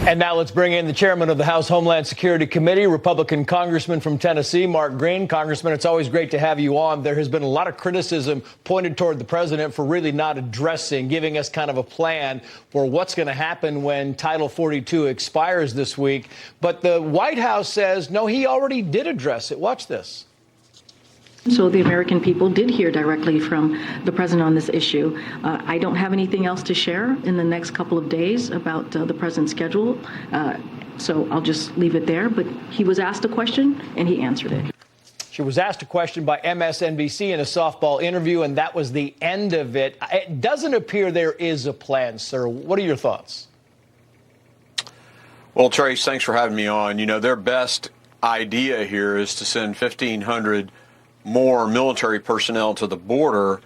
And now let's bring in the chairman of the House Homeland Security Committee, Republican Congressman from Tennessee, Mark Green. Congressman, it's always great to have you on. There has been a lot of criticism pointed toward the president for really not addressing, giving us kind of a plan for what's going to happen when Title 42 expires this week. But the White House says, no, he already did address it. Watch this. So the American people did hear directly from the president on this issue. I don't have anything else to share in the next couple of days about the president's schedule, so I'll just leave it there. But he was asked a question, and he answered it. She was asked a question by MSNBC in a softball interview, and that was the end of it. It doesn't appear there is a plan, sir. What are your thoughts? Well, Trace, thanks for having me on. You know, their best idea here is to send 1,500 more military personnel to the border,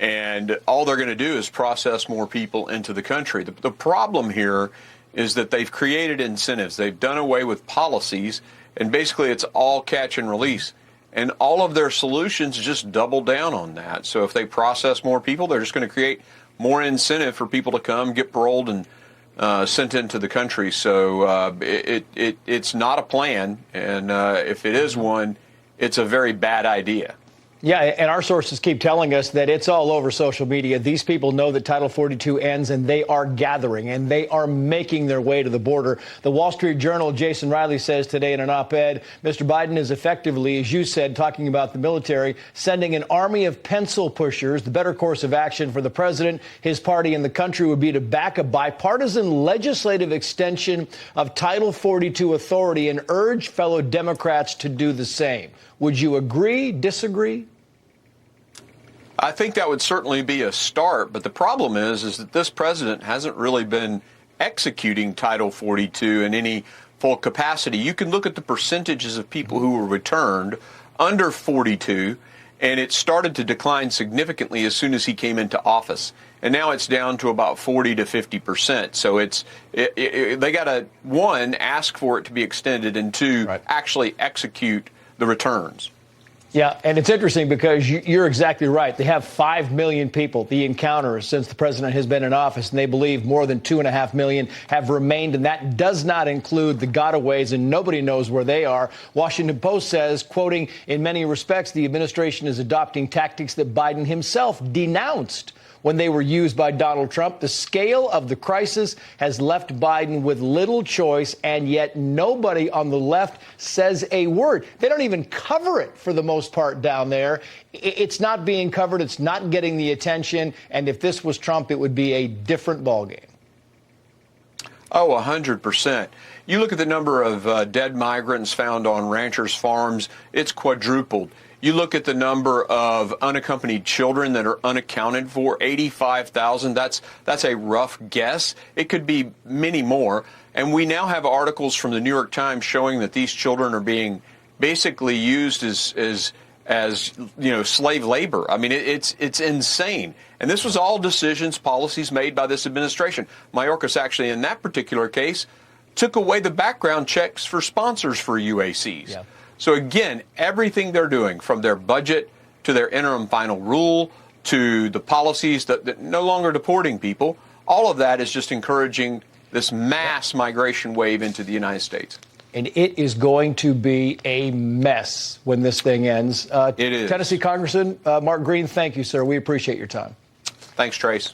and all they're going to do is process more people into the country. The problem here is that they've created incentives. They've done away with policies, and basically it's all catch and release. And all of their solutions just double down on that. So if they process more people, they're just going to create more incentive for people to come, get paroled, and sent into the country. So it's not a plan, and if it is one, it's a very bad idea. Yeah, and our sources keep telling us that it's all over social media. These people know that Title 42 ends, and they are gathering, and they are making their way to the border. The Wall Street Journal, Jason Riley says today in an op-ed, Mr. Biden is effectively, as you said, talking about the military, sending an army of pencil pushers. The better course of action for the president, his party, and the country would be to back a bipartisan legislative extension of Title 42 authority and urge fellow Democrats to do the same. Would you agree, disagree? I think that would certainly be a start, but the problem is that this president hasn't really been executing Title 42 in any full capacity. You can look at the percentages of people who were returned under 42, and it started to decline significantly as soon as he came into office. And now it's down to about 40 to 50%. So they got to, one, ask for it to be extended, and two, actually execute the returns. Yeah, and it's interesting because you're exactly right. They have 5 million people, the encounters, since the president has been in office, and they believe more than 2.5 million have remained, and that does not include the gotaways, and nobody knows where they are. Washington Post says, quoting, in many respects, the administration is adopting tactics that Biden himself denounced when they were used by Donald Trump. The scale of the crisis has left Biden with little choice, and yet nobody on the left says a word. They don't even cover it for the most part down there. It's not being covered. It's not getting the attention. And if this was Trump, it would be a different ballgame. Oh, 100%. You look at the number of dead migrants found on ranchers' farms, it's quadrupled. You look at the number of unaccompanied children that are unaccounted for, 85,000. That's a rough guess. It could be many more. And we now have articles from the New York Times showing that these children are being basically used as you know, slave labor. I mean, it's insane. And this was all decisions, policies made by this administration. Mayorkas actually, in that particular case, took away the background checks for sponsors for UACs. Yeah. So again, everything they're doing, from their budget to their interim final rule to the policies that no longer deporting people, all of that is just encouraging this mass migration wave into the United States. And it is going to be a mess when this thing ends. It is. Tennessee Congressman Mark Green, thank you, sir. We appreciate your time. Thanks, Trace.